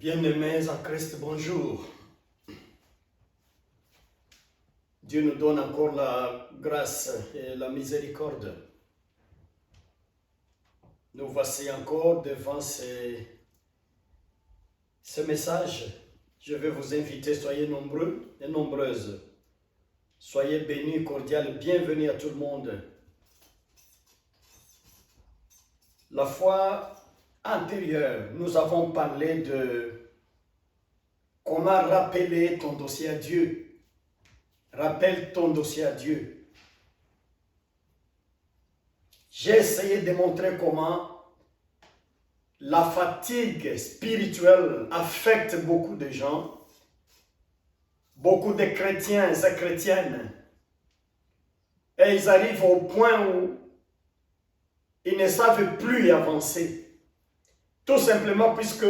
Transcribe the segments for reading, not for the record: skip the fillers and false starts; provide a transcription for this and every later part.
Bien-aimés en Christ, bonjour. Dieu nous donne encore la grâce et la miséricorde. Nous voici encore devant ce message. Je vais vous inviter, soyez nombreux et nombreuses. Soyez bénis, cordiales, bienvenue à tout le monde. La fois antérieure, nous avons parlé de comment rappeler ton dossier à Dieu. Rappelle ton dossier à Dieu. J'ai essayé de montrer comment la fatigue spirituelle affecte beaucoup de gens, beaucoup de chrétiens et chrétiennes. Et ils arrivent au point où ils ne savent plus y avancer. Tout simplement puisque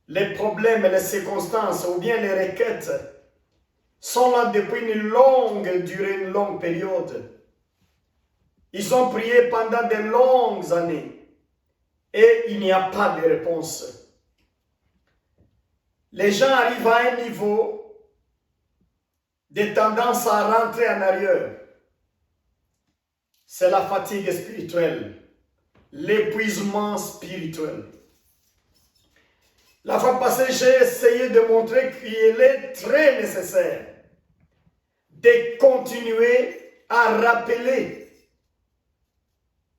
les problèmes et les circonstances ou bien les requêtes sont là depuis une longue durée, une longue période. Ils ont prié pendant de longues années et il n'y a pas de réponse. Les gens arrivent à un niveau de tendance à rentrer en arrière. C'est la fatigue spirituelle, l'épuisement spirituel. La fois passée, j'ai essayé de montrer qu'il est très nécessaire de continuer à rappeler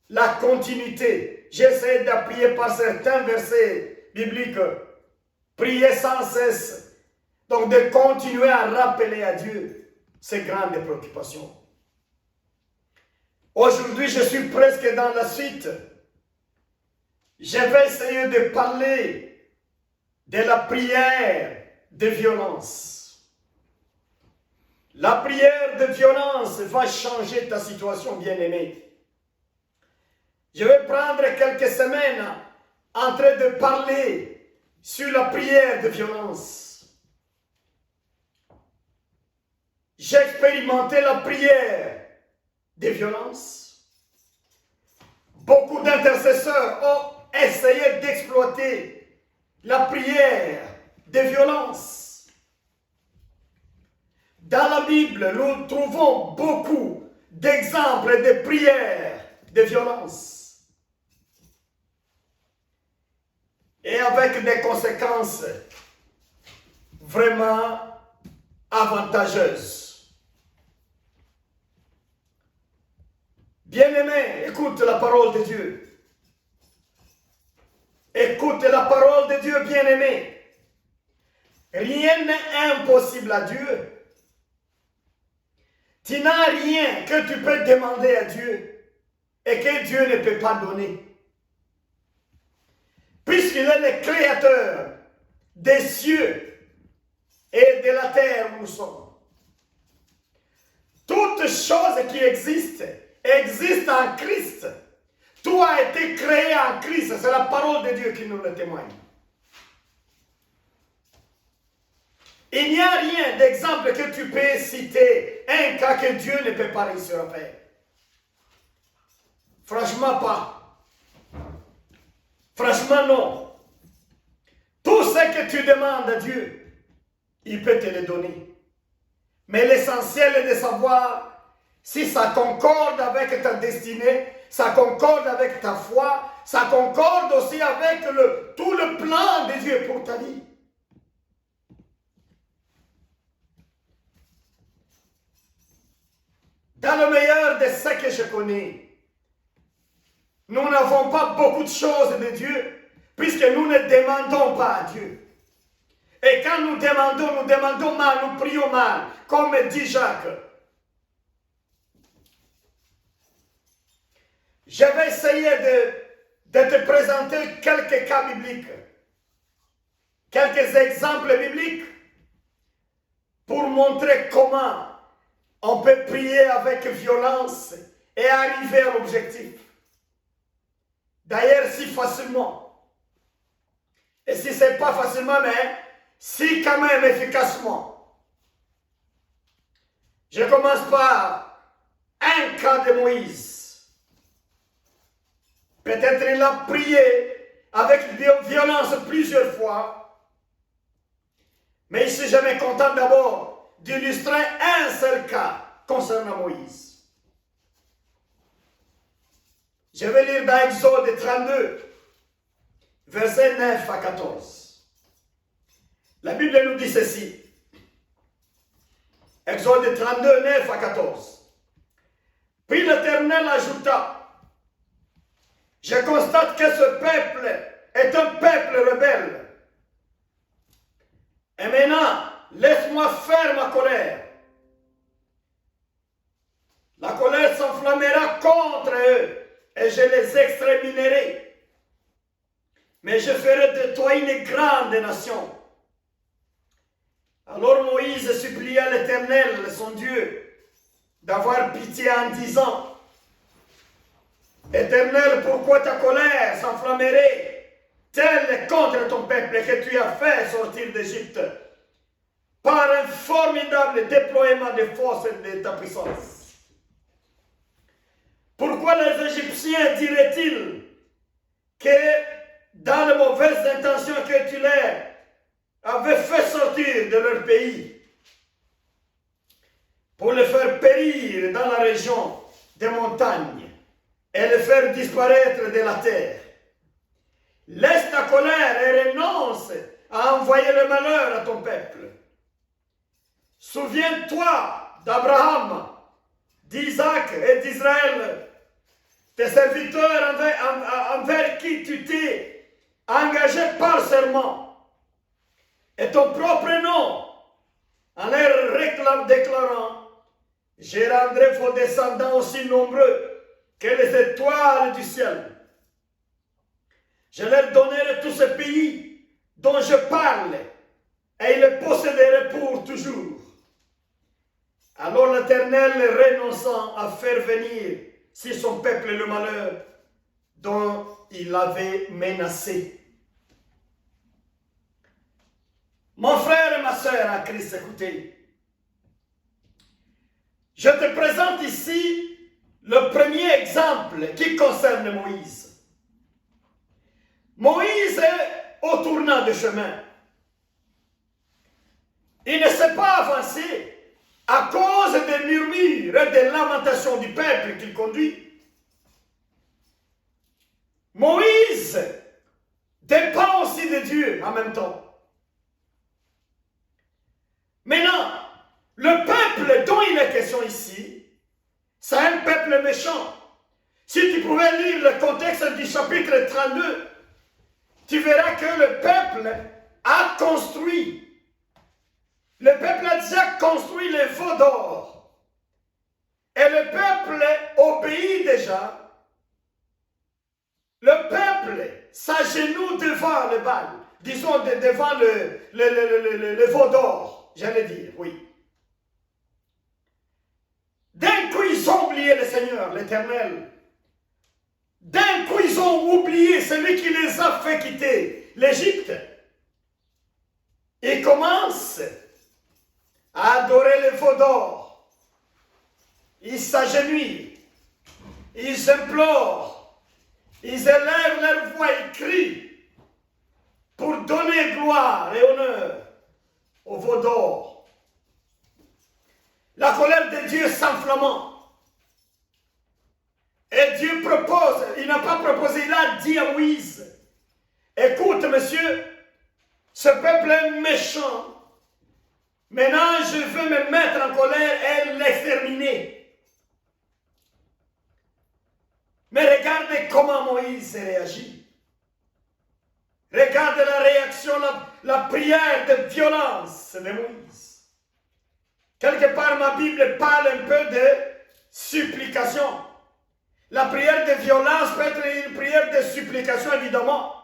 la continuité. J'ai essayé d'appuyer par certains versets bibliques, prier sans cesse. Donc de continuer à rappeler à Dieu ces grandes préoccupations. Aujourd'hui, je suis presque dans la suite. Je vais essayer de parler de la prière de violence. La prière de violence va changer ta situation, bien-aimée. Je vais prendre quelques semaines en train de parler sur la prière de violence. J'ai expérimenté la prière de violence. Beaucoup d'intercesseurs ont essayé d'exploiter la prière de violence. Dans la Bible, nous trouvons beaucoup d'exemples de prières de violence. Et avec des conséquences vraiment avantageuses. Bien-aimé, écoute la parole de Dieu. Écoute la parole de Dieu, bien-aimé. Rien n'est impossible à Dieu. Tu n'as rien que tu peux demander à Dieu et que Dieu ne peut pas donner. Puisqu'il est le créateur des cieux et de la terre où nous sommes. Toutes choses qui existent en Christ. Tout a été créé en Christ. C'est la parole de Dieu qui nous le témoigne. Il n'y a rien d'exemple que tu peux citer, un cas que Dieu ne peut pas réussir à faire. Franchement pas. Franchement non. Tout ce que tu demandes à Dieu, il peut te le donner. Mais l'essentiel est de savoir si ça concorde avec ta destinée, ça concorde avec ta foi, ça concorde aussi avec tout le plan de Dieu pour ta vie. Dans le meilleur de ce que je connais, nous n'avons pas beaucoup de choses de Dieu, puisque nous ne demandons pas à Dieu. Et quand nous demandons mal, nous prions mal, comme dit Jacques. Je vais essayer de te présenter quelques cas bibliques, quelques exemples bibliques, pour montrer comment on peut prier avec violence et arriver à l'objectif. D'ailleurs, si facilement. Et si ce n'est pas facilement, mais si quand même efficacement. Je commence par un cas de Moïse. Peut-être il a prié avec violence plusieurs fois. Mais ici, je me contente d'abord d'illustrer un seul cas concernant Moïse. Je vais lire dans Exode 32, versets 9 à 14. La Bible nous dit ceci. Exode 32, 9 à 14. Puis l'Éternel ajouta, je constate que ce peuple est un peuple rebelle. Et maintenant, laisse-moi faire ma colère. La colère s'enflammera contre eux et je les exterminerai. Mais je ferai de toi une grande nation. Alors Moïse supplia l'Éternel, son Dieu, d'avoir pitié en disant, Éternel, pourquoi ta colère s'enflammerait telle contre ton peuple que tu as fait sortir d'Égypte par un formidable déploiement de force et de ta puissance? Pourquoi les Égyptiens diraient-ils que dans les mauvaises intentions que tu leur avais fait sortir de leur pays pour les faire périr dans la région des montagnes et les faire disparaître de la terre? Laisse ta colère et renonce à envoyer le malheur à ton peuple. Souviens-toi d'Abraham, d'Isaac et d'Israël, tes serviteurs envers qui tu t'es engagé par serment, et ton propre nom, en leur déclarant, je rendrai vos descendants aussi nombreux que les étoiles du ciel. Je leur donnerai tout ce pays dont je parle, et ils le posséderont pour toujours. Alors l'Éternel, renonçant à faire venir sur son peuple le malheur dont il l'avait menacé. Mon frère et ma soeur en Christ, écoutez. Je te présente ici le premier exemple qui concerne Moïse. Moïse est au tournant de chemin. Il ne s'est pas avancé à cause des murmures et des lamentations du peuple qu'il conduit. Moïse dépend aussi de Dieu en même temps. Maintenant, le peuple dont il est question ici, c'est un peuple méchant. Si tu pouvais lire le contexte du chapitre 32, tu verras que le peuple a construit. Le peuple a déjà construit les veaux d'or. Et le peuple obéit déjà. Le peuple s'agenouille devant le Baal. Disons devant le veau d'or, j'allais dire, oui. D'un coup, ils ont oublié le Seigneur, l'Éternel. D'un coup, ils ont oublié celui qui les a fait quitter l'Égypte. Ils commencent à adorer le veau d'or. Ils s'agenouillent. Ils implorent. Ils élèvent leur voix et crient pour donner gloire et honneur au veau d'or. La colère de Dieu s'enflammant. Et Dieu propose, il n'a pas proposé, il a dit à Moïse, écoute monsieur, ce peuple est méchant. Maintenant, je veux me mettre en colère et l'exterminer. Mais regardez comment Moïse réagit. Regardez la réaction, la prière de violence de Moïse. Quelque part, ma Bible parle un peu de supplication. La prière de violence peut être une prière de supplication, évidemment.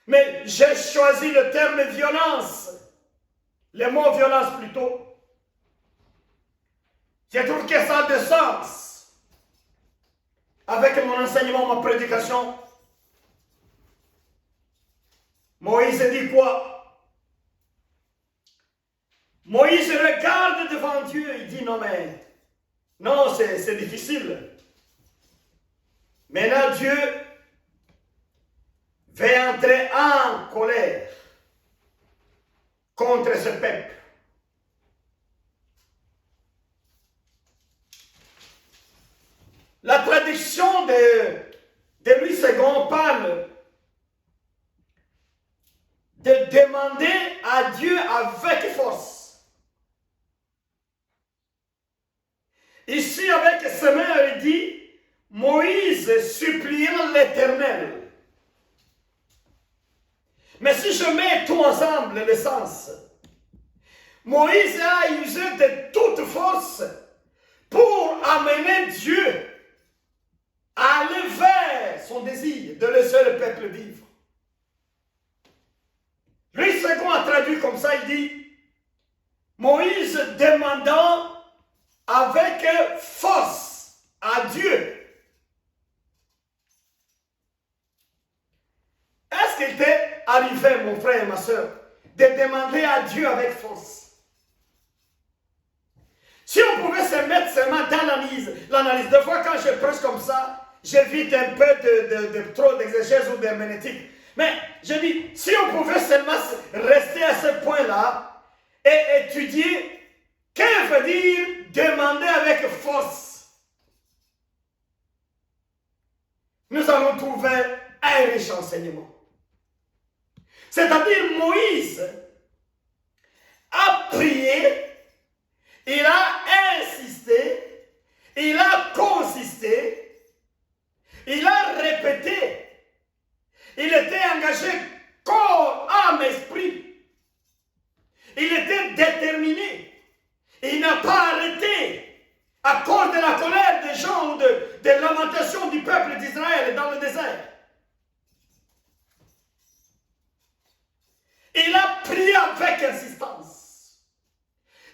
Mais j'ai choisi le terme violence. Le mot violence plutôt. Je trouve que ça a de sens avec mon enseignement, ma prédication. Moïse dit quoi? Moïse regarde devant Dieu, il dit non mais, non c'est difficile. Maintenant Dieu va entrer en colère. contre ce peuple. La traduction de Louis II parle de demander à Dieu avec force. Ici, avec ses mains, il dit, Moïse suppliant l'Éternel. Mais si je mets tout ensemble le sens, Moïse a usé de toute force pour amener Dieu à aller vers son désir de laisser le peuple vivre. Louis II a traduit comme ça, il dit, Moïse demandant avec force à Dieu. Est-ce qu'il t'est arrivé, mon frère et ma soeur, de demander à Dieu avec force? Si on pouvait se mettre seulement dans l'analyse, des fois quand je prêche comme ça, j'évite un peu de trop d'exégèse ou d'herméneutique. Mais je dis, si on pouvait seulement rester à ce point-là et étudier, qu'est-ce que veut dire demander avec force? Nous allons trouver un riche enseignement. C'est-à-dire Moïse a prié, il a insisté, il a consisté, il a répété, il était engagé corps, âme, esprit, il était déterminé, il n'a pas arrêté à cause de la colère des gens ou de lamentation du peuple d'Israël dans le désert. Il a prié avec insistance.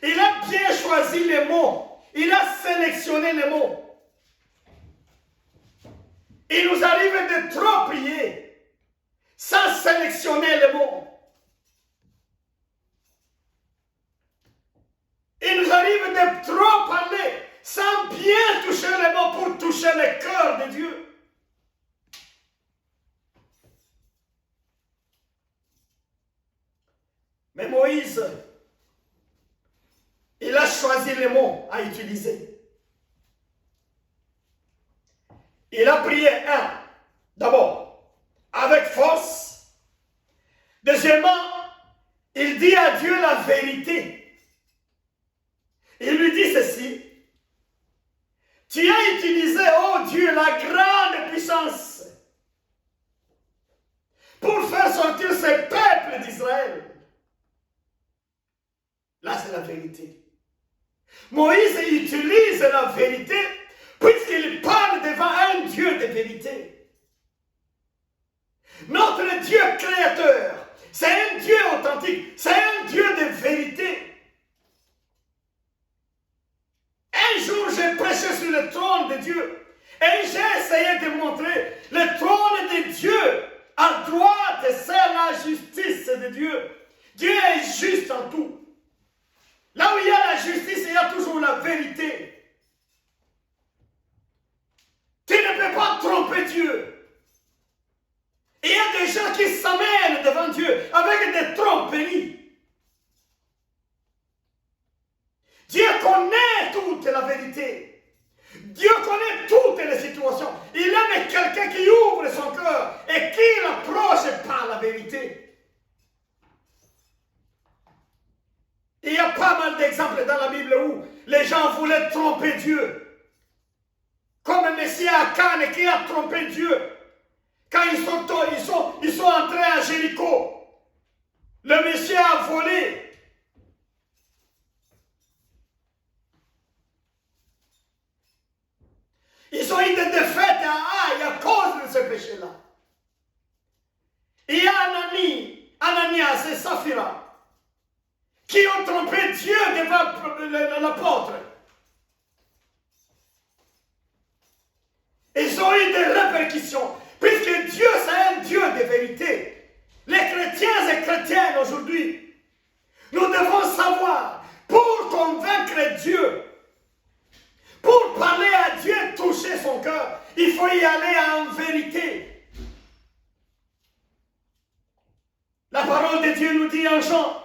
Il a bien choisi les mots. Il a sélectionné les mots. Il nous arrive de trop prier sans sélectionner les mots. Il nous arrive de trop parler sans bien toucher les mots pour toucher le cœur de Dieu. Mais Moïse, il a choisi les mots à utiliser. Il a prié, d'abord, avec force. Deuxièmement, il dit à Dieu la vérité. Il lui dit ceci, tu as utilisé, oh Dieu, la grande puissance pour faire sortir ce peuple d'Israël. Là, c'est la vérité. Moïse utilise la vérité puisqu'il parle devant un Dieu de vérité. Notre Dieu créateur, c'est un Dieu authentique, c'est un Dieu de vérité. Un jour, j'ai prêché sur le trône de Dieu et j'ai essayé de montrer le trône de Dieu. À droite, c'est la justice de Dieu. Dieu est juste en tout. Là où il y a la justice, il y a toujours la vérité. Tu ne peux pas tromper Dieu. Il y a des gens qui s'amènent devant Dieu avec des tromperies. Dieu connaît toute la vérité. Dieu connaît toutes les situations. Il aime quelqu'un qui ouvre son cœur et qui l'approche par la vérité. Il y a pas mal d'exemples dans la Bible où les gens voulaient tromper Dieu. Comme Messie Akan qui a trompé Dieu. Quand ils sont entrés à Jéricho, le Messie a volé. Ils ont eu des défaites à cause de ce péché-là. Il y a Ananias et Saphira qui ont trompé Dieu devant l'apôtre. Ils ont eu des répercussions, puisque Dieu, c'est un Dieu de vérité. Les chrétiens et chrétiennes aujourd'hui, nous devons savoir, pour convaincre Dieu, pour parler à Dieu, toucher son cœur, il faut y aller en vérité. La parole de Dieu nous dit en Jean,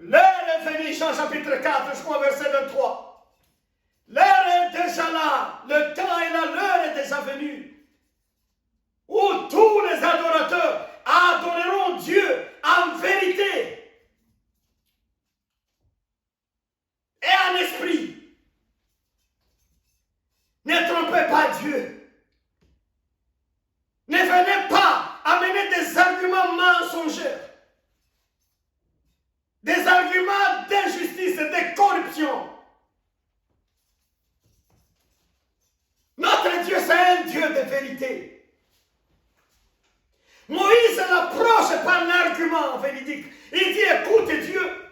L'heure est venue, Jean chapitre 4, je crois verset 23. L'heure est déjà là, le temps est là, l'heure est déjà venue. Où tous les adorateurs adoreront Dieu en vérité et en esprit. Ne trompez pas Dieu. Ne venez pas amener des arguments mensongers, des arguments d'injustice et de corruption. Notre Dieu, c'est un Dieu de vérité. Moïse l'approche par l'argument véridique. Il dit, écoute Dieu,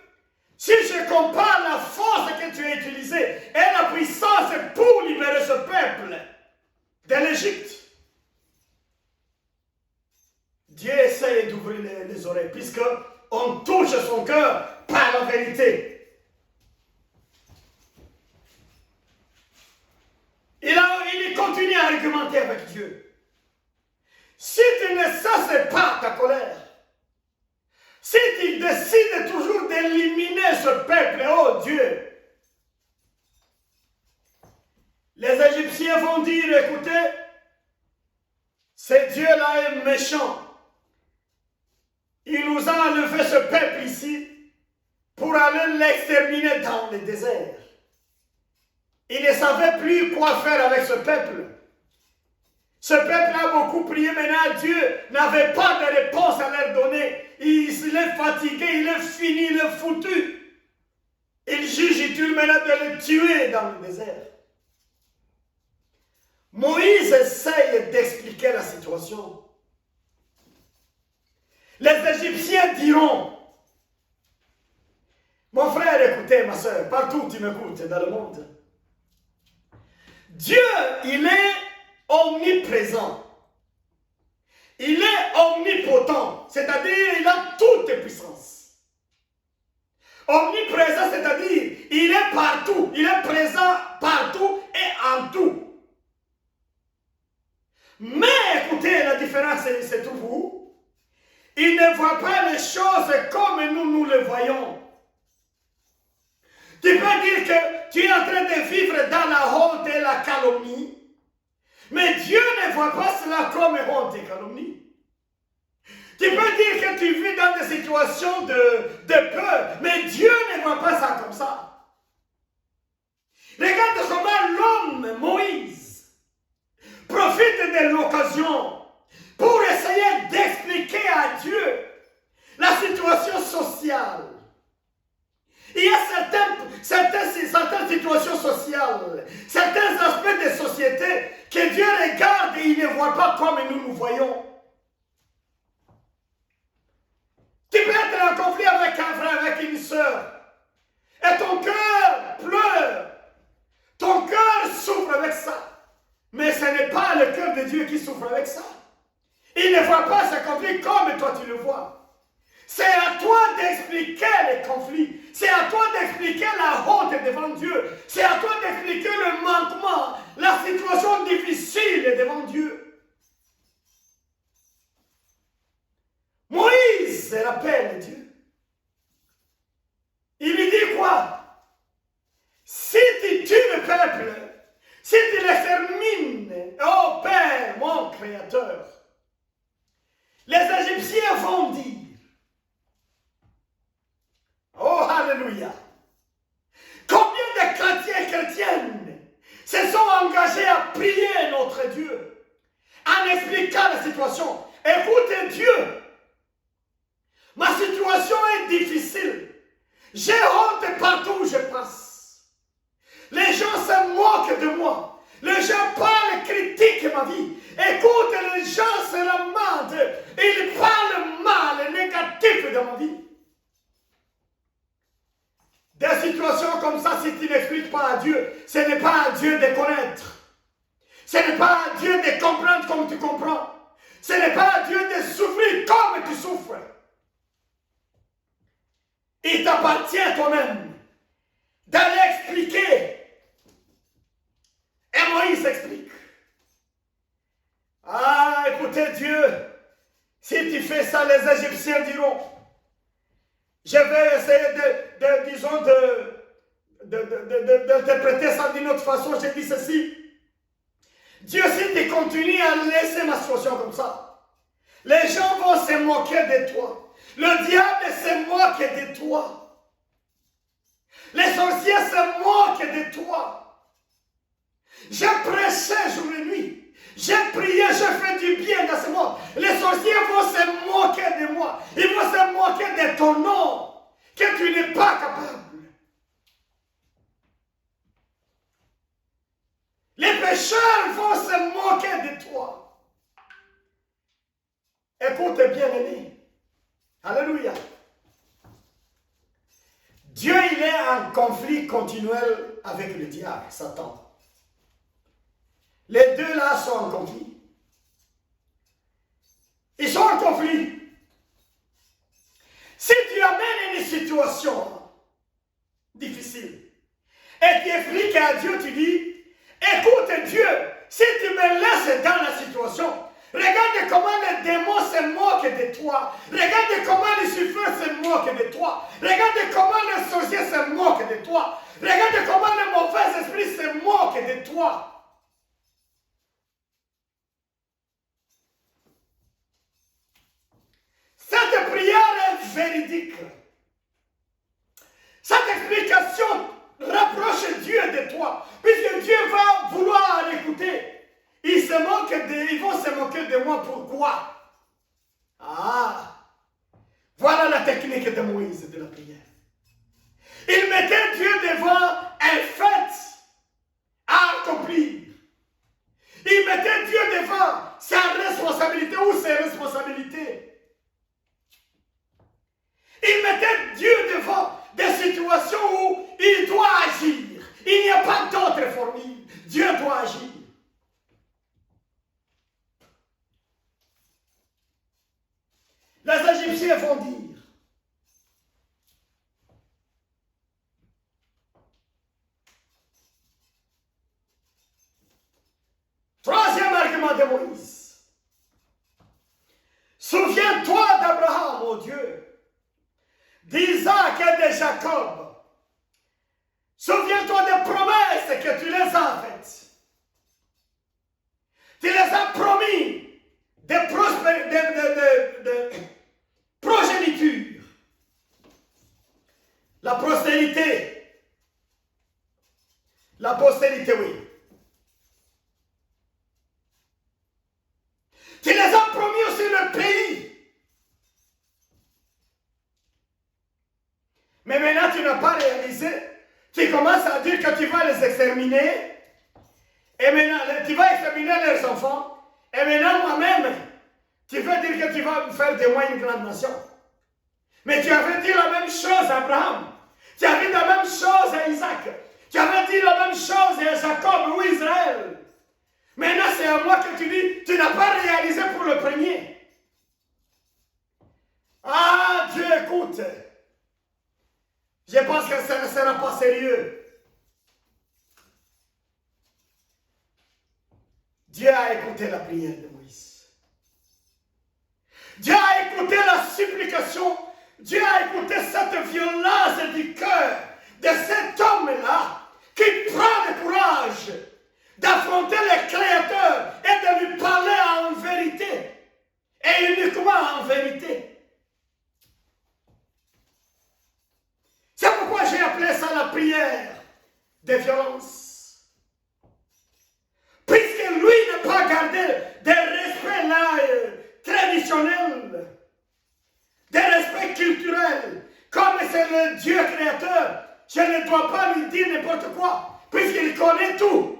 si je compare la force que tu as utilisée et la puissance pour libérer ce peuple de l'Égypte, Dieu essaie d'ouvrir les oreilles, puisqu'on touche son cœur par la vérité. Il continue à argumenter avec Dieu. Si tu ne cesses pas ta colère, si tu décides toujours d'éliminer ce peuple, oh Dieu, les Égyptiens vont dire, écoutez, ce Dieu-là est méchant. Il nous a enlevé ce peuple ici pour aller l'exterminer dans le désert. Il ne savait plus quoi faire avec ce peuple. Ce peuple a beaucoup prié, maintenant Dieu n'avait pas de réponse à leur donner. Il est fatigué, il est fini, il est foutu. Il juge utile maintenant de le tuer dans le désert. Moïse essaye d'expliquer la situation. Les Égyptiens diront, mon frère, écoutez, ma soeur, partout où tu m'écoutes dans le monde, Dieu, il est omniprésent. Il est omnipotent, c'est-à-dire il a toute puissance. Omniprésent, c'est-à-dire il est partout, il est présent partout et en tout. Mais écoutez, la différence c'est tout vous. Il ne voit pas les choses comme nous les voyons. Tu peux dire que tu es en train de vivre dans la honte et la calomnie, mais Dieu ne voit pas cela comme honte et calomnie. Tu peux dire que tu vis dans des situations de peur, mais Dieu ne voit pas ça comme ça. Regarde comment l'homme, Moïse, profite de l'occasion pour essayer d'expliquer à Dieu la situation sociale. Il y a certaines situations sociales, certains aspects de société que Dieu regarde et il ne voit pas comme nous voyons. Tu peux être en conflit avec un frère, avec une soeur, et ton cœur pleure, ton cœur souffre avec ça. Mais ce n'est pas le cœur de Dieu qui souffre avec ça. Il ne voit pas ce conflit comme toi tu le vois. C'est à toi d'expliquer les conflits. C'est à toi d'expliquer la honte devant Dieu. C'est à toi d'expliquer le manquement, la situation difficile devant Dieu. Moïse rappelle Dieu. Il lui dit quoi? Si tu tues le peuple, si tu l'extermines, oh Père, mon Créateur, les Égyptiens vont dire, oh, alléluia. Combien de chrétiens et chrétiennes se sont engagés à prier notre Dieu en expliquant la situation? Écoutez Dieu, ma situation est difficile. J'ai honte partout où je passe. Les gens se moquent de moi. Les gens parlent, critiquent ma vie. Écoute, les gens se lamentent. Ils parlent mal, négatif de ma vie. Des situations comme ça, si tu n'expliques pas à Dieu, ce n'est pas à Dieu de connaître. Ce n'est pas à Dieu de comprendre comme tu comprends. Ce n'est pas à Dieu de souffrir comme tu souffres. Il t'appartient toi-même d'aller expliquer. Et Moïse explique. Ah, écoutez Dieu, si tu fais ça, les Égyptiens diront, Je vais essayer disons, d'interpréter ça d'une autre façon. Je dis ceci. Dieu, si tu continues à laisser ma situation comme ça, les gens vont se moquer de toi. Le diable se moque de toi. Les sorciers se moquent de toi. J'ai prêché jour et nuit. J'ai prié, j'ai fait du bien dans ce monde. Les sorciers vont se moquer de moi. Ils vont se moquer de ton nom, que tu n'es pas capable. Les pécheurs vont se moquer de toi. Écoute bien, aimé. Alléluia. Dieu, il est en conflit continuel avec le diable, Satan. Les deux là sont en conflit. Ils sont en conflit. Si tu amènes une situation difficile et tu expliques à Dieu, tu dis, écoute Dieu, si tu me laisses dans la situation, regarde comment les démons se moquent de toi. Regarde comment Lucifer se moque de toi. Regarde comment les sorciers se moquent de toi. Regarde comment les mauvais esprits se moquent de toi. Cette prière est véridique. Cette explication rapproche Dieu de toi. Puisque Dieu va vouloir écouter. Ils vont se moquer de moi. Pourquoi? Ah! Voilà la technique de Moïse de la prière. Il mettait Dieu devant un fait à accomplir. Il mettait Dieu devant sa responsabilité ou ses responsabilités. Il mettait Dieu devant des situations où il doit agir. Il n'y a pas d'autre formule. Dieu doit agir. Les Égyptiens vont dire, troisième argument de Moïse, souviens-toi d'Abraham, ô Dieu, d'Isaac et de Jacob. Souviens-toi des promesses que tu les as faites. Tu les as promis de progéniture. La postérité. La postérité, oui. Tu les as promis aussi le pays. Mais maintenant, tu n'as pas réalisé. Tu commences à dire que tu vas les exterminer. Et maintenant, tu vas exterminer leurs enfants. Et maintenant, moi-même, tu veux dire que tu vas faire de moi une grande nation. Mais tu avais dit la même chose à Abraham. Tu avais dit la même chose à Isaac. Tu avais dit la même chose à Jacob ou Israël. Maintenant, c'est à moi que tu dis, tu n'as pas réalisé pour le premier. Ah, Dieu, écoute. Je pense que ça ne sera pas sérieux. Dieu a écouté la prière de Moïse. Dieu a écouté la supplication. Dieu a écouté cette violence du cœur de cet homme-là qui prend le courage d'affronter le Créateur et de lui parler en vérité. Et uniquement en vérité. C'est pourquoi j'ai appelé ça la prière de violence. Puisque lui n'a pas gardé des respects là, traditionnels, des respects culturels, comme c'est le Dieu créateur, je ne dois pas lui dire n'importe quoi, puisqu'il connaît tout.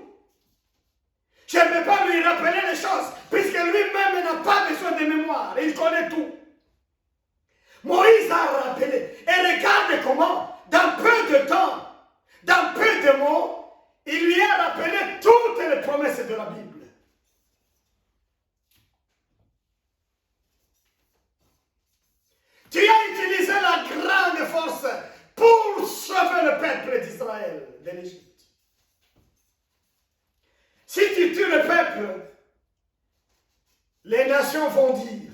Je ne peux pas lui rappeler les choses, puisque lui-même n'a pas besoin de mémoire, il connaît tout. Moïse a rappelé, et regarde comment, dans peu de temps, dans peu de mots, il lui a rappelé toutes les promesses de la Bible. Tu as utilisé la grande force pour sauver le peuple d'Israël de l'Égypte. Si tu tues le peuple, les nations vont dire,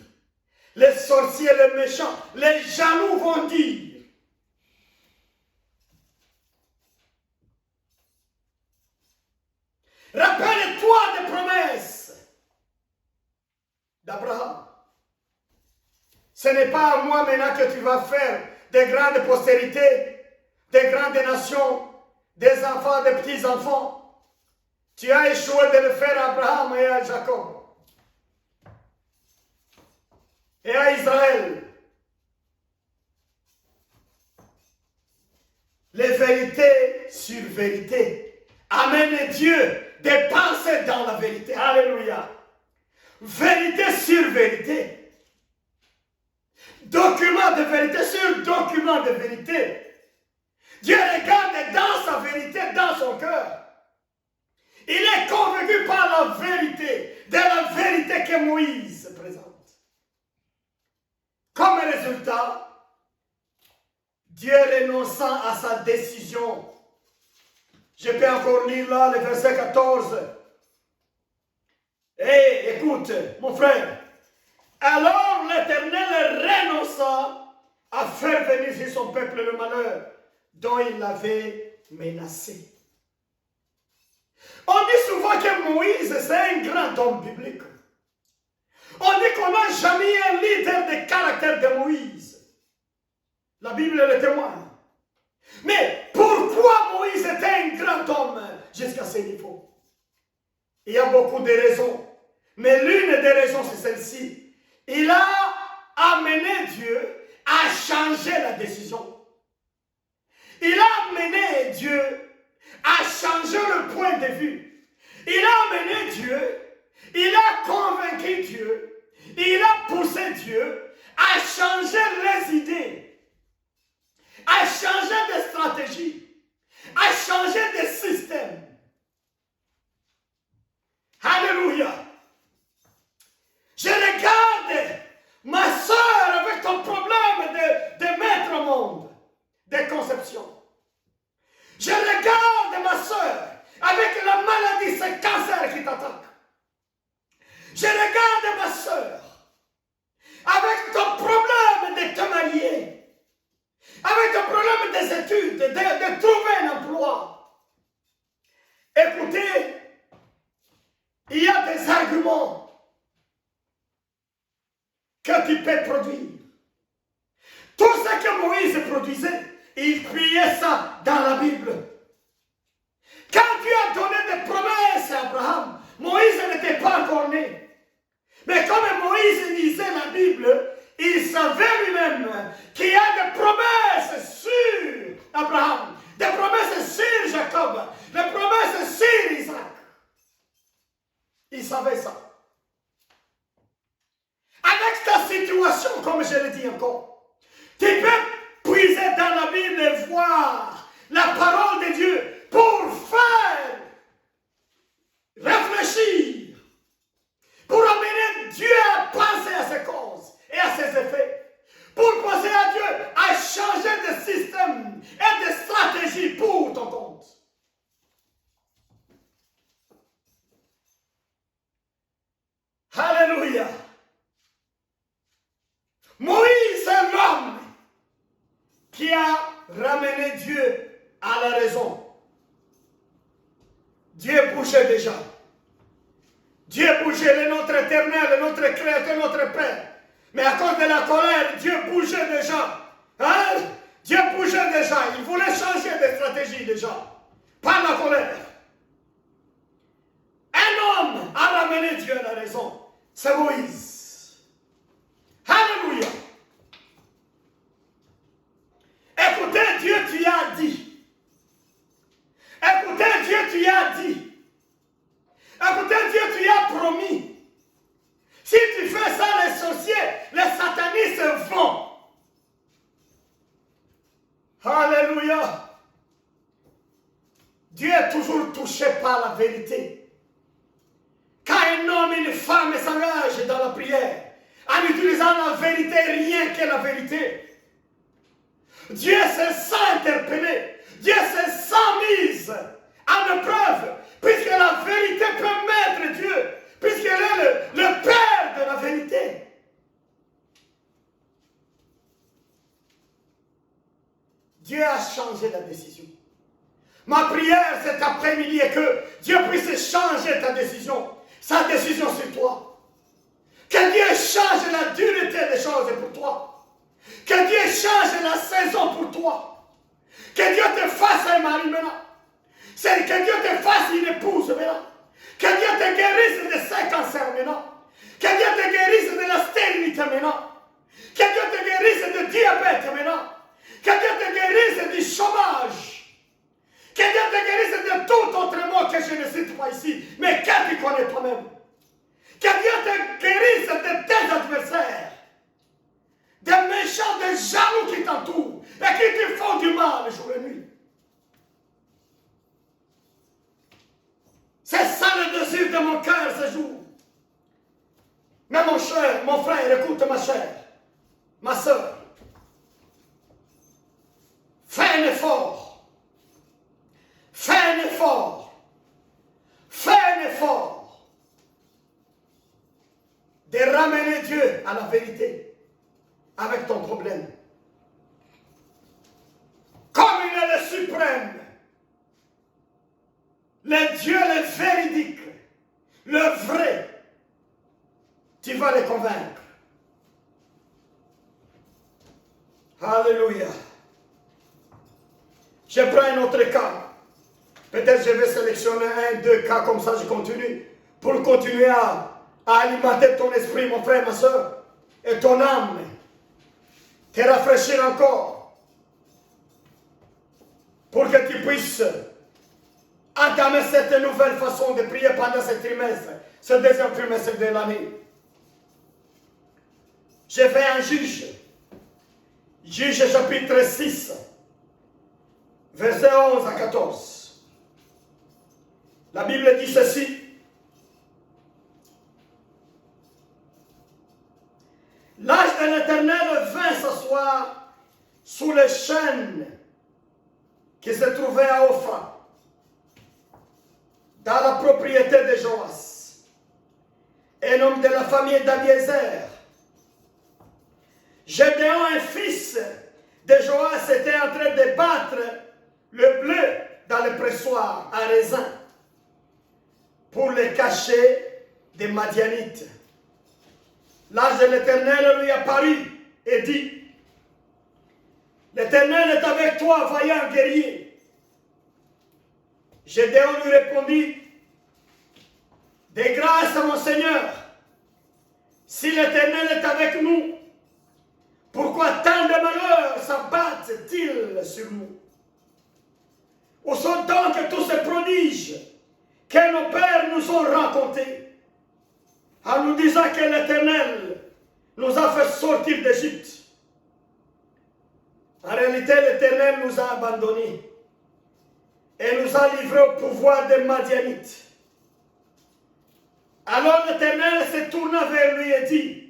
les sorciers, les méchants, les jaloux vont dire Rappelle-toi des promesses d'Abraham. Ce n'est pas à moi maintenant que tu vas faire des grandes postérités, des grandes nations, des enfants, des petits-enfants. Tu as échoué de le faire à Abraham et à Jacob. Et à Israël. Les vérités sur vérité amènent Dieu des pensées dans la vérité. Alléluia. Vérité sur vérité. Document de vérité sur document de vérité. Dieu regarde dans sa vérité, dans son cœur. Il est convaincu par la vérité, de la vérité que Moïse présente. Comme résultat, Dieu renonçant à sa décision. Je peux encore lire là le verset 14. Hey, écoute, mon frère. Alors l'Éternel renonça à faire venir sur son peuple le malheur dont il l'avait menacé. On dit souvent que Moïse, c'est un grand homme biblique. On dit qu'on n'a jamais eu un leader de caractère de Moïse. La Bible le témoigne. Mais pourquoi Moïse était un grand homme jusqu'à ce niveau? Il y a beaucoup de raisons. Mais l'une des raisons, c'est celle-ci. Il a amené Dieu à changer la décision. Il a amené Dieu à changer le point de vue. Il a amené Dieu, il a convaincu Dieu, il a poussé Dieu à changer les idées, à changer de stratégie, à changer de système. Alléluia. Je regarde ma soeur avec ton problème de mettre au monde, de conception. Je regarde ma soeur avec la maladie, ce cancer qui t'attaque. Je regarde ma soeur avec ton problème de te marier, avec ton problème des études, de trouver un emploi. Écoutez, il y a des arguments que tu peux produire. Tout ce que Moïse produisait, il criait ça dans la Bible. Quand Dieu a donné des promesses à Abraham, Moïse n'était pas encore né. Mais comme Moïse lisait la Bible, il savait lui-même qu'il y a des promesses sur Abraham, des promesses sur Jacob, des promesses sur Isaac. Il savait ça. Avec ta situation, comme je l'ai dit encore, tu peux puiser dans la Bible et voir la parole de Dieu pour faire réfléchir, pour amener Dieu à penser à ses causes et à ses effets, pour penser à Dieu à changer de système et de stratégie pour ton compte. Alléluia. Moïse est l'homme qui a ramené Dieu à la raison. Dieu bougeait déjà. Dieu bougeait, le notre éternel, le notre créateur, notre Père. Mais à cause de la colère, Dieu bougeait déjà. Hein? Dieu bougeait déjà. Il voulait changer de stratégie déjà. Par la colère. Un homme a ramené Dieu à la raison. C'est Moïse. Alléluia. Écoutez, Dieu tu as dit. Écoutez, Dieu tu as dit. Écoutez, Dieu tu as promis. Si tu fais ça, les sorciers, les satanistes vont. Alléluia. Dieu est toujours touché par la vérité. Quand un homme et une femme s'engagent dans la prière, en utilisant la vérité, rien que la vérité, Dieu se sent interpellé, Dieu se sent mise en épreuve, puisque la vérité peut mettre Dieu, puisqu'il est le Père de la vérité. Dieu a changé la décision. Ma prière cet après-midi est que Dieu puisse changer ta décision, sa décision sur toi. Que Dieu change la dureté des choses pour toi. Que Dieu change la saison pour toi. Que Dieu te fasse un mari maintenant. C'est que Dieu te fasse une épouse maintenant. Que Dieu te guérisse de ces cancers maintenant. Que Dieu te guérisse de la stérilité maintenant. Que Dieu te guérisse de diabète maintenant. Que Dieu te guérisse du chômage. Que Dieu te guérisse de tout autre mot que je ne cite pas ici, mais que tu connais toi-même. Que Dieu te guérisse de tes adversaires, des méchants, des jaloux qui t'entourent et qui te font du mal jour et nuit. C'est ça le désir de mon cœur ce jour. Mais mon cher, mon frère, écoute ma chère, ma soeur. Fais un effort. Fais un effort. Fais un effort de ramener Dieu à la vérité avec ton problème. Comme il est le suprême, le Dieu le véridique, le vrai, tu vas les convaincre. Alléluia. Je prends un autre cas. Peut-être je vais sélectionner un, deux cas comme ça, je continue. Pour continuer à alimenter ton esprit, mon frère, ma soeur, et ton âme. Te rafraîchir encore. Pour que tu puisses entamer cette nouvelle façon de prier pendant ce trimestre, ce deuxième trimestre de l'année. J'ai fait un juge. Juge chapitre 6, versets 11 à 14. La Bible dit ceci. L'âge de l'Éternel vint s'asseoir sous les chênes qui se trouvaient à Ophrah, dans la propriété de Joas, un homme de la famille d'Abiezer. Gédéon, un fils de Joas, était en train de battre le blé dans le pressoir à raisin pour le cacher des Madianites. L'ange de l'Éternel lui apparut et dit: l'Éternel est avec toi, vaillant guerrier. Gédéon lui répondit: de grâce à mon Seigneur, si l'Éternel est avec nous, pourquoi tant de malheurs s'abattent-ils sur nous? Où sont donc tous ces prodiges que nos pères nous ont racontés, en nous disant que l'Éternel nous a fait sortir d'Égypte? En réalité, l'Éternel nous a abandonnés et nous a livrés au pouvoir des Madianites. Alors l'Éternel se tourna vers lui et dit: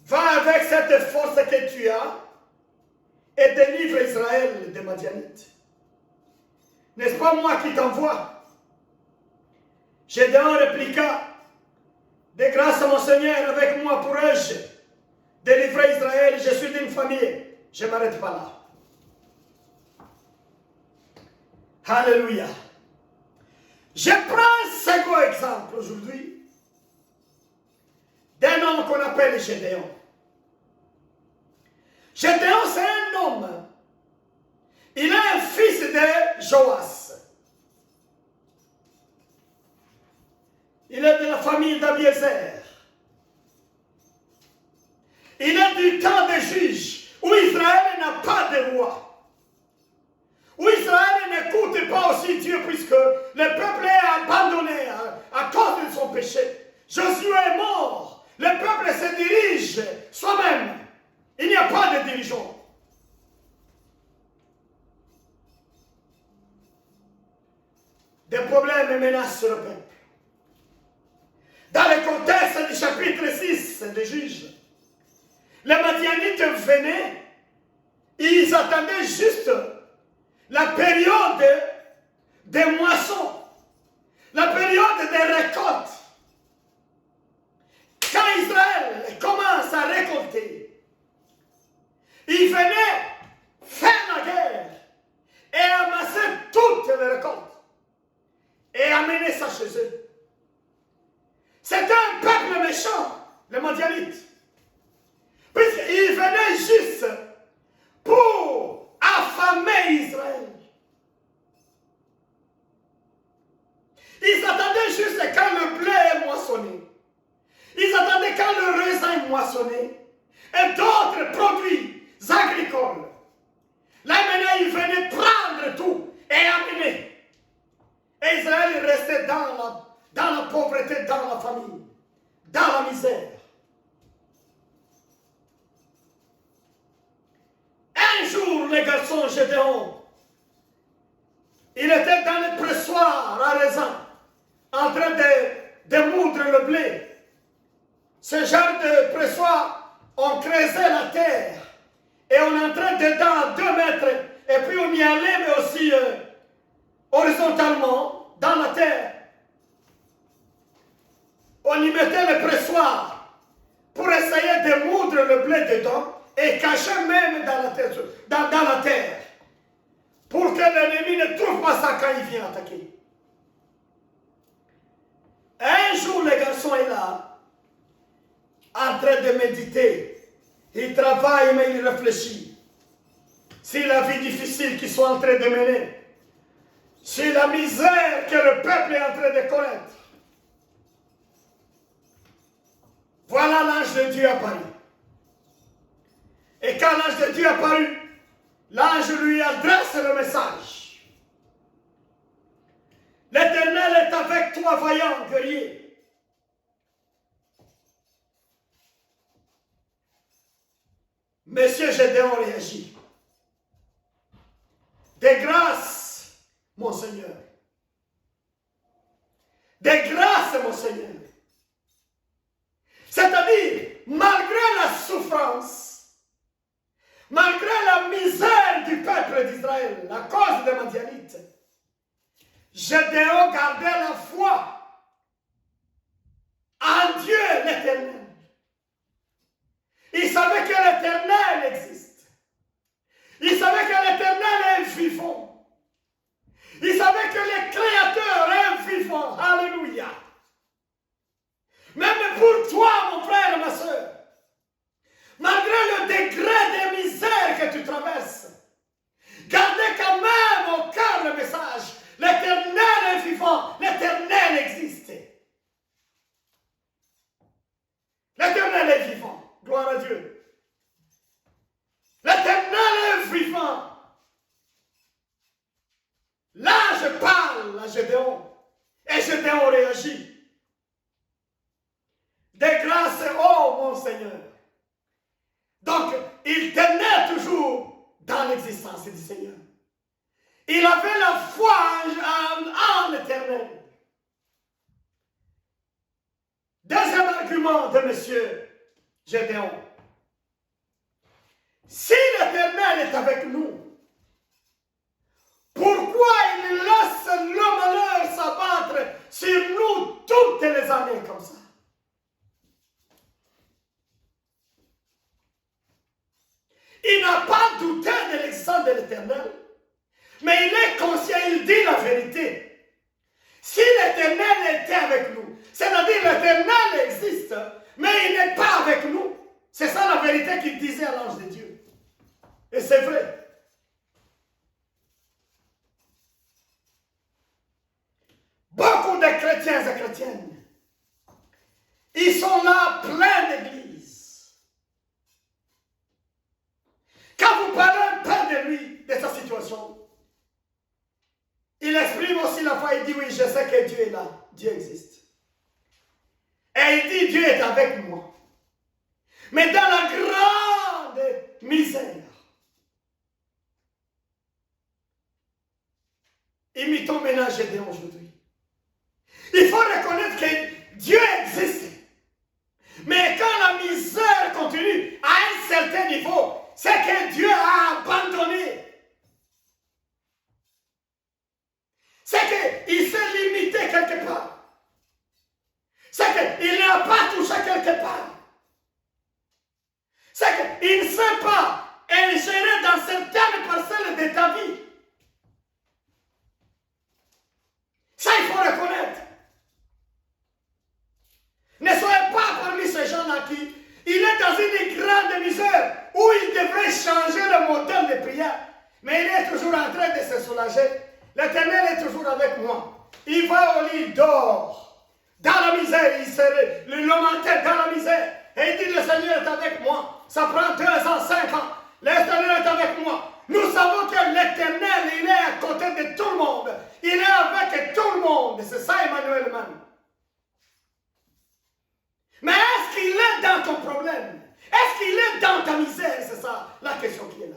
va avec cette force que tu as et délivre Israël des Madianites. N'est-ce pas moi qui t'envoie? Gédéon répliqua: de grâce à mon Seigneur, avec moi pourrais-je délivrer Israël? Je suis d'une famille. Je ne m'arrête pas là. Alléluia. Je prends un second exemple aujourd'hui d'un homme qu'on appelle Gédéon. Gédéon, c'est un homme. Il est un fils de Joas. Il est de la famille d'Abiezer. Il est du temps des juges où Israël n'a pas de roi. Où Israël n'écoute pas aussi Dieu puisque le peuple est abandonné à cause de son péché. Josué est mort. Le peuple se dirige soi-même. Il n'y a pas de dirigeant. Des problèmes menacent le peuple. Dans le contexte du chapitre 6 des Juges, les Madianites venaient, ils attendaient juste la période des moissons, la période des récoltes. Quand Israël commence à récolter, ils venaient faire la guerre et amasser tout méchants, les Madianites. Puisqu'ils venaient juste pour affamer Israël. Ils attendaient juste quand le blé est moissonné. Ils attendaient quand le raisin est moissonné. Et d'autres produits agricoles. Là maintenant, ils venaient prendre tout et amener. Et Israël restait dans la pauvreté, dans la famine, dans la misère. Un jour, les garçons Gédéon, il était dans le pressoir à raisin, en train de moudre le blé. Ce genre de pressoir, on creusait la terre et on entrait dedans à 2 mètres et puis on y allait, mais aussi horizontalement dans la terre. On y mettait le pressoir pour essayer de moudre le blé dedans et cacher même dans la terre pour que l'ennemi ne trouve pas ça quand il vient attaquer. Un jour, le garçon est là, en train de méditer. Il travaille, mais il réfléchit. C'est la vie difficile qu'ils sont en train de mener. C'est la misère que le peuple est en train de connaître. Voilà l'ange de Dieu apparu. Et quand l'ange de Dieu apparu, l'ange lui adresse le message. L'Éternel est avec toi, vaillant guerrier. Monsieur Gédéon réagit. De grâce, mon Seigneur. De grâce, mon Seigneur. C'est-à-dire, malgré la souffrance, malgré la misère du peuple d'Israël, à cause des Madianites, Gédéon gardait la foi en Dieu l'Éternel. Il savait que l'Éternel existe. Il savait que l'Éternel est vivant. Il savait que le Créateur est vivant. Alléluia. Même pour toi, mon frère et ma soeur, malgré le degré de misère que tu traverses, gardez quand même au cœur le message. L'Éternel est vivant. L'Éternel existe. L'Éternel est vivant. Gloire à Dieu. L'Éternel est vivant. Là, je parle à Gédéon. Et Gédéon réagit. De grâce, oh mon Seigneur. Donc, il tenait toujours dans l'existence du Seigneur. Il avait la foi en l'Éternel. Deuxième argument de monsieur Gédéon. Si l'Éternel est avec nous, pourquoi il laisse le malheur s'abattre sur nous toutes les années comme ça? Il n'a pas douté de l'existence de l'Éternel, mais il est conscient, il dit la vérité. Si l'Éternel était avec nous, c'est-à-dire l'Éternel existe, mais il n'est pas avec nous. C'est ça la vérité qu'il disait à l'ange de Dieu. Et c'est vrai. Beaucoup de chrétiens et chrétiennes, ils sont là pleins d'églises. Quand vous parlez un peu de lui, de sa situation, il exprime aussi la foi, il dit oui, je sais que Dieu est là, Dieu existe. Et il dit Dieu est avec moi. Mais dans la grande misère, imitons maintenant Gédéon aujourd'hui. Il faut reconnaître que Dieu existe. Mais quand la misère continue à un certain niveau, c'est que Dieu a abandonné. C'est qu'il s'est limité quelque part. C'est qu'il n'a pas touché quelque part. C'est qu'il ne sait pas ingérer dans certaines parcelles de ta vie. Ça, il faut reconnaître. Ne qui, il est dans une grande misère où il devrait changer le modèle de prière. Mais il est toujours en train de se soulager. L'Éternel est toujours avec moi. Il va au lit, il dort. Dans la misère, l'homme en tête dans la misère. Et il dit, le Seigneur est avec moi. Ça prend 2 ans, 5 ans. L'Éternel est avec moi. Nous savons que l'Éternel, il est à côté de tout le monde. Il est avec tout le monde. C'est ça, Emmanuel même. Mais est-ce qu'il est dans ton problème? Est-ce qu'il est dans ta misère? C'est ça la question qui est là.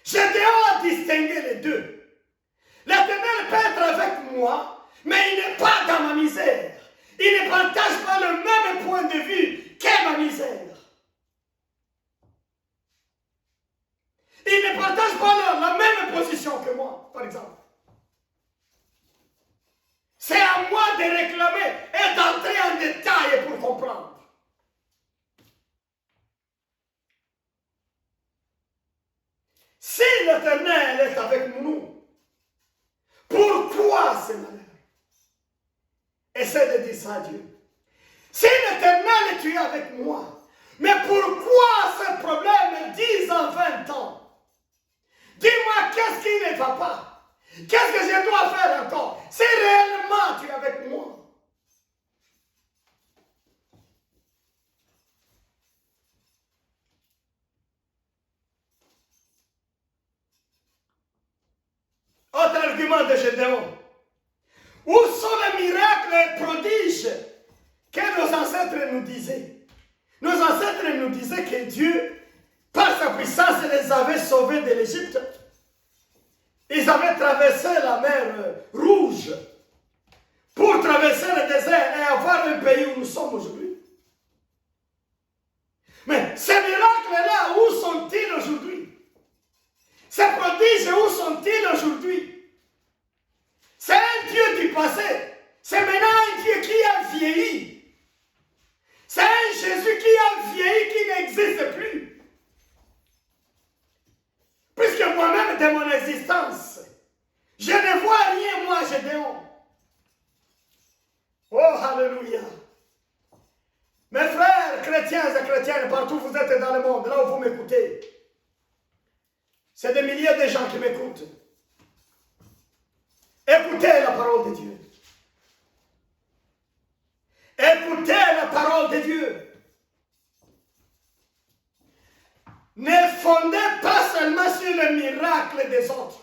Gédéon a distingué les deux. L'Éternel peut être avec moi, mais il n'est pas dans ma misère. Il ne partage pas le même point de vue qu'est ma misère. Il ne partage pas la même position que moi, par exemple. C'est à moi de réclamer et d'entrer en détail pour comprendre. Si l'Éternel est avec nous, pourquoi ce malheur? Essaie de dire ça à Dieu. Si l'Éternel est avec moi, mais pourquoi ce problème 10 ans, 20 ans? Dis-moi, qu'est-ce qui ne va pas? Qu'est-ce que je dois faire encore? Si réellement tu es avec moi. Autre argument de Gédéon. Où sont les miracles et prodiges que nos ancêtres nous disaient? Nos ancêtres nous disaient que Dieu, par sa puissance, les avait sauvés de l'Égypte. Ils avaient traversé la mer Rouge pour traverser le désert et avoir un pays où nous sommes aujourd'hui. Mais ces miracles-là, où sont-ils aujourd'hui? Ces prodiges, où sont-ils aujourd'hui? C'est un Dieu du passé. C'est maintenant un Dieu qui a vieilli. C'est un Jésus qui a vieilli, qui n'existe plus. Puisque moi-même, de mon existence, je ne vois rien, moi, Gédéon. Oh, alléluia. Mes frères, chrétiens et chrétiennes, partout où vous êtes dans le monde, là où vous m'écoutez, c'est des milliers de gens qui m'écoutent. Écoutez la parole de Dieu. Écoutez la parole de Dieu. Ne fondez pas seulement sur le miracle des autres.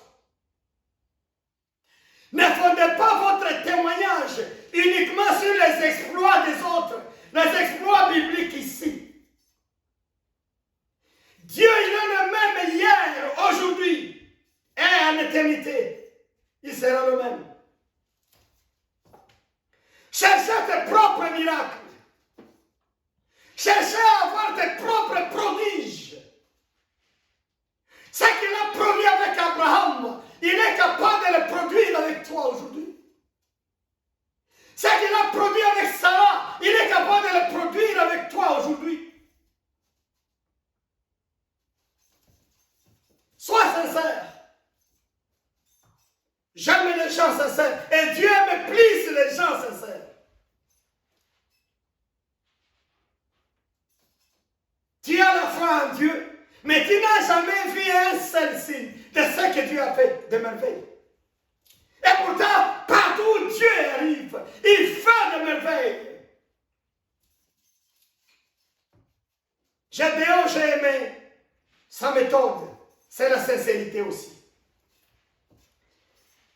Ne fondez pas votre témoignage uniquement sur les exploits des autres, les exploits bibliques ici. Dieu, il est le même hier, aujourd'hui et en éternité. Il sera le même. Cherchez tes propres miracles. Cherchez à avoir tes propres prodiges. Ce qu'il a produit avec Abraham, il est capable de le produire avec toi aujourd'hui. Ce qu'il a produit avec Sarah, il est capable de le produire avec toi aujourd'hui. Sois sincère. J'aime les gens sincères. Et Dieu aime plus les gens sincères. Tu as la foi en Dieu. Mais tu n'as jamais vu un seul signe de ce que Dieu a fait de merveille. Et pourtant, partout où Dieu arrive, il fait de merveilles. J'ai aimé sa méthode, c'est la sincérité aussi.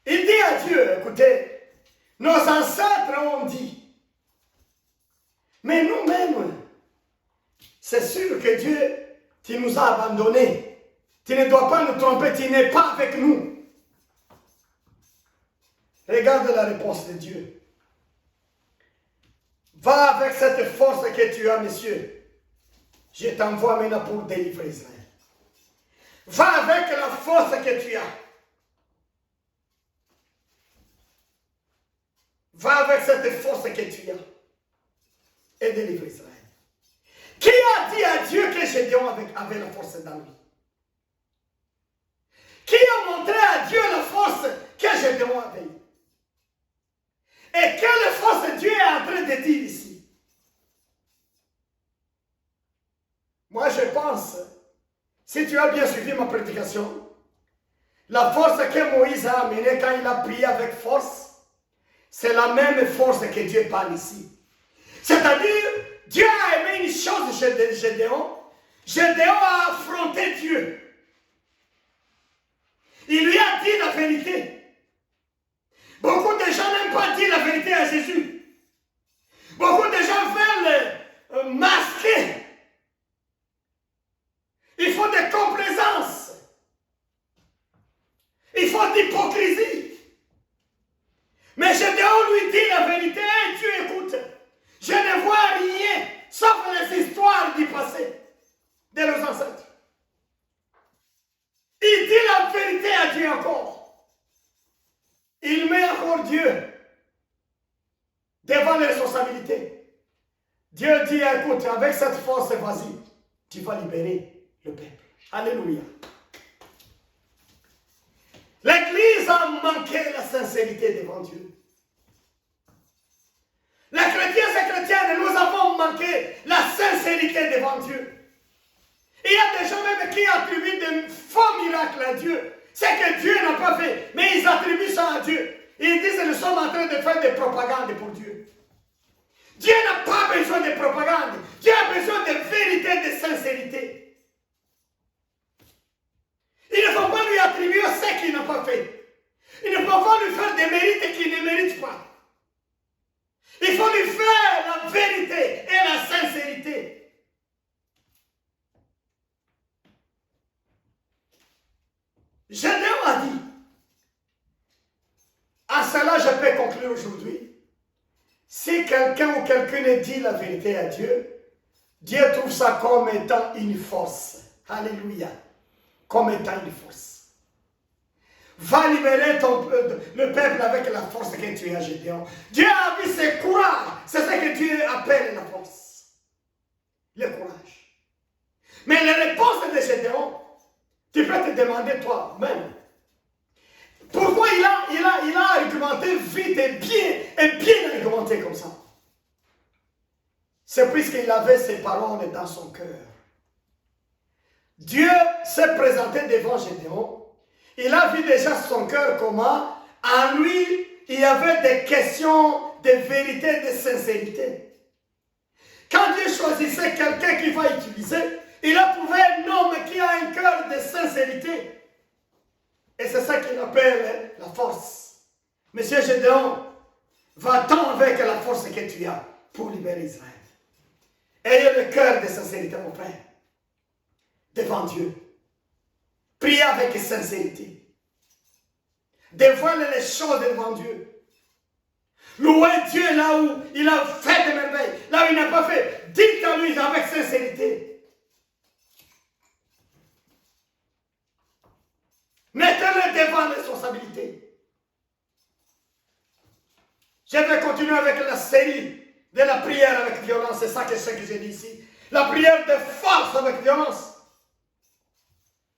Il dit à Dieu, écoutez, nos ancêtres ont dit, mais nous-mêmes, c'est sûr que Dieu, tu nous as abandonnés. Tu ne dois pas nous tromper, tu n'es pas avec nous. Regarde la réponse de Dieu. Va avec cette force que tu as, monsieur. Je t'envoie maintenant pour délivrer Israël. Va avec la force que tu as. Va avec cette force que tu as et délivre Israël. Qui a dit à Dieu que Gédéon avait la force dans lui? Qui a montré à Dieu la force que Gédéon avait? Et quelle force Dieu est en train de dire ici? pense, si tu as bien suivi ma prédication, la force que Moïse a amenée quand il a prié avec force, c'est la même force que Dieu parle ici. C'est-à-dire, Dieu a aimé une chose chez Gédéon. Gédéon a affronté Dieu. Il lui a dit la vérité. Beaucoup de gens n'aiment pas dire la vérité à Jésus. Beaucoup de gens veulent masquer. Il faut de complaisance. Il faut d'hypocrisie. Mais Gédéon lui dit la vérité. Hey, Dieu, écoute, je ne vois rien sauf les histoires du passé, de nos ancêtres. Il dit la vérité à Dieu encore. Il met encore Dieu devant les responsabilités. Dieu dit, écoute, avec cette force, vas-y, tu vas libérer le peuple. Alléluia. L'Église a manqué la sincérité devant Dieu. Les chrétiens et chrétiennes, nous avons manqué la sincérité devant Dieu. Il y a des gens même qui attribuent de faux miracles à Dieu. C'est que Dieu n'a pas fait, mais ils attribuent ça à Dieu. Ils disent que nous sommes en train de faire des propagandes pour Dieu. Dieu n'a pas besoin de propagande. Dieu a besoin de vérité, de sincérité. Il ne faut pas lui attribuer ce qu'il n'a pas fait. Il ne faut pas lui faire des mérites qu'il ne mérite pas. Il faut lui faire la vérité et la sincérité. Gédéon a dit, à cela je peux conclure aujourd'hui, si quelqu'un ou quelqu'une dit la vérité à Dieu, Dieu trouve ça comme étant une force. Alléluia. Comme étant une force. Va libérer le peuple avec la force que tu as, Gédéon. Dieu a vu ses courage. C'est ce que Dieu appelle la force. Le courage. Mais les réponses de Gédéon, tu peux te demander toi-même. Pourquoi il a argumenté vite et bien argumenté comme ça? C'est puisqu'il avait ses paroles dans son cœur. Dieu s'est présenté devant Gédéon. Il a vu déjà son cœur comment, en lui, il y avait des questions de vérité, de sincérité. Quand Dieu choisissait quelqu'un qu'il va utiliser, il a trouvé un homme qui a un cœur de sincérité. Et c'est ça qu'il appelle la force. Monsieur Gédéon, va-t'en avec la force que tu as pour libérer Israël. Ayez le cœur de sincérité, mon frère, devant Dieu. Priez avec sincérité. Dévoilez les choses devant Dieu. Louez Dieu là où il a fait des merveilles, là où il n'a pas fait. Dites à lui avec sincérité. Mettez-le devant les responsabilités. Je vais continuer avec la série de la prière avec violence. C'est ça que j'ai dit ici. La prière de force avec violence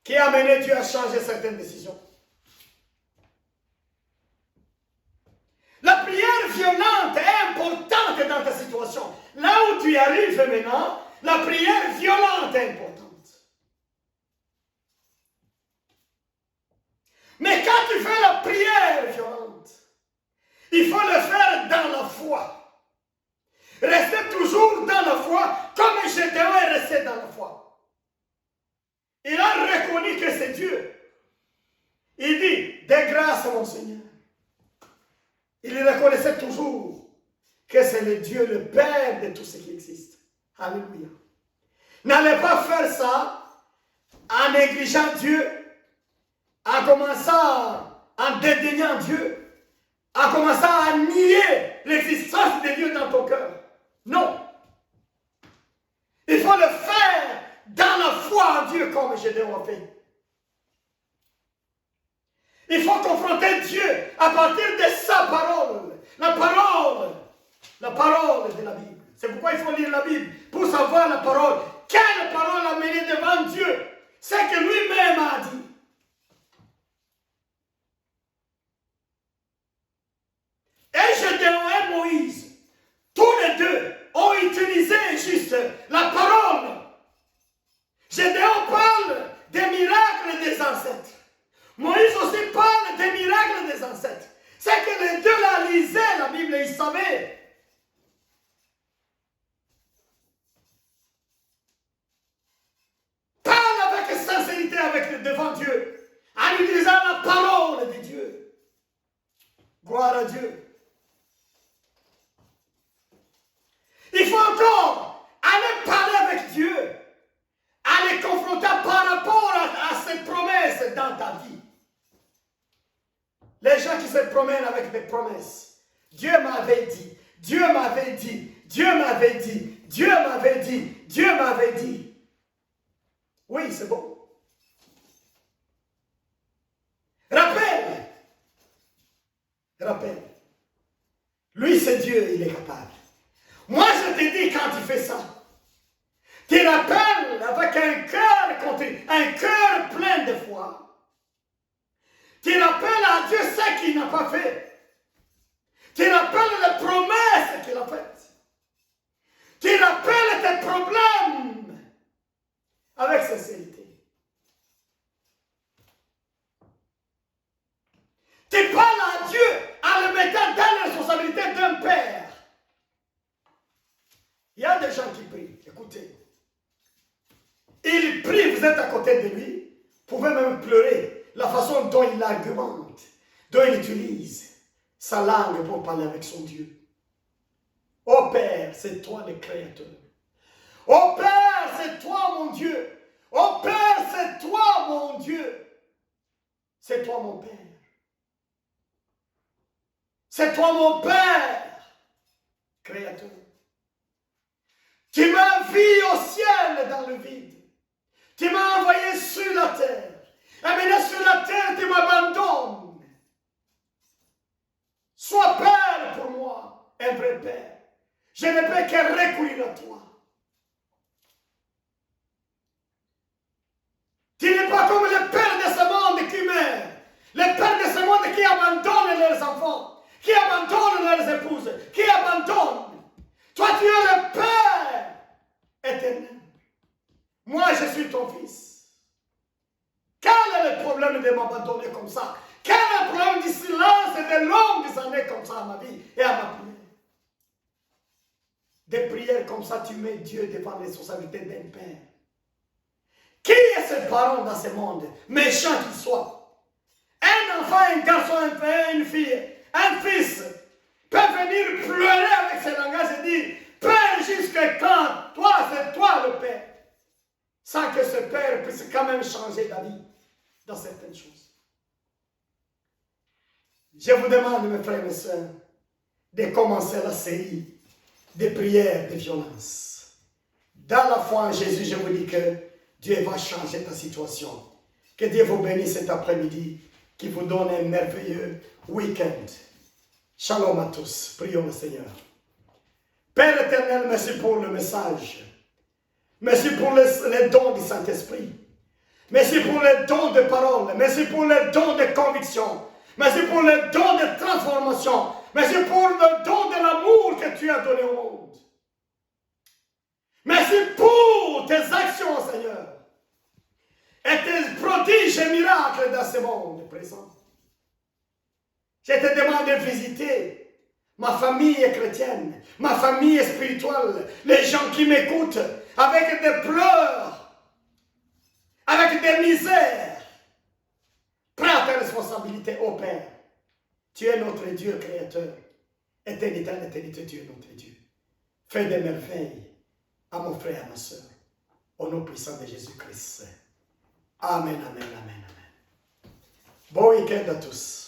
qui a amené Dieu à changer certaines décisions. La prière violente est importante dans ta situation. Là où tu arrives maintenant, la prière violente est importante. Mais quand tu fais la prière violente, il faut le faire dans la foi. Restez toujours dans la foi, comme Gédéon est resté dans la foi. Il a reconnu que c'est Dieu. Il dit, de grâce mon Seigneur. Il reconnaissait toujours que c'est le Dieu, le Père de tout ce qui existe. Alléluia. N'allez pas faire ça en négligeant Dieu, en commençant, en dédaignant Dieu, en commençant à nier l'existence de Dieu dans ton cœur. Non. Il faut le faire dans la foi en Dieu comme Gédéon a fait. Il faut confronter Dieu à partir de sa parole. La parole de la Bible. C'est pourquoi il faut lire la Bible, pour savoir la parole. Quelle parole a mené devant Dieu? C'est que lui-même a dit. Et Gédéon et Moïse, tous les deux ont utilisé juste la parole. Gédéon promène avec des promesses. Dieu m'avait dit, Dieu m'avait dit, Dieu m'avait dit, Dieu m'avait dit, Dieu m'avait dit. Oui, c'est bon. Rappelle. Rappelle. Lui, c'est Dieu, il est capable. Moi, je te dis quand tu fais ça, tu rappelles avec un cœur plein de foi. Tu rappelles à Dieu ce qu'il n'a pas fait. Tu rappelles les promesses qu'il a faites. Tu rappelles tes problèmes avec sincérité. Tu parles à Dieu en le mettant dans la responsabilité d'un père. Il y a des gens qui prient. Écoutez. Il prie, vous êtes à côté de lui. Vous pouvez même pleurer. La façon dont il argumente, dont il utilise sa langue pour parler avec son Dieu. Oh Père, c'est toi le Créateur. Oh Père, c'est toi mon Dieu. Oh Père, c'est toi mon Dieu. C'est toi mon Père. C'est toi mon Père, Créateur. Tu m'as envoyé au ciel dans le vide. Tu m'as envoyé sur la terre. Et maintenant sur la terre, tu m'abandonnes. Sois Père pour moi, un vrai Père. Je ne peux que recourir à toi. Tu n'es pas comme le Père de ce monde qui meurt. Le Père de ce monde qui abandonne leurs enfants, qui abandonne leurs épouses, qui abandonne. Toi, tu es le Père éternel. Moi, je suis ton fils. Quel est le problème de m'abandonner comme ça? Quel est le problème du silence et de longues années comme ça à ma vie et à ma prière? Des prières comme ça, tu mets Dieu devant les responsabilités d'un père. Qui est ce parent dans ce monde, méchant qu'il soit? Un enfant, un garçon, une fille, un fils peut venir pleurer avec ses langages et dire Père, jusqu'à quand? Toi, c'est toi le Père. Sans que ce Père puisse quand même changer d'avis dans certaines choses. Je vous demande, mes frères et mes sœurs, de commencer la série des prières de violence. Dans la foi en Jésus, je vous dis que Dieu va changer ta situation. Que Dieu vous bénisse cet après-midi, qu'il vous donne un merveilleux week-end. Shalom à tous. Prions le Seigneur. Père éternel, merci pour le message. Merci pour les dons du Saint-Esprit. Merci pour les dons de parole. Merci pour les dons de conviction. Merci pour les dons de transformation. Merci pour le don de l'amour que tu as donné au monde. Merci pour tes actions, Seigneur. Et tes prodiges et miracles dans ce monde présent. Je te demande de visiter ma famille chrétienne, ma famille spirituelle, les gens qui m'écoutent avec des pleurs, avec des misères. Prends tes responsabilités, ô Père. Tu es notre Dieu créateur. Éternité en éternité, tu es notre Dieu. Fais des merveilles à mon frère, à ma soeur. Au nom puissant de Jésus-Christ. Amen, amen, amen, amen. Bon week-end à tous.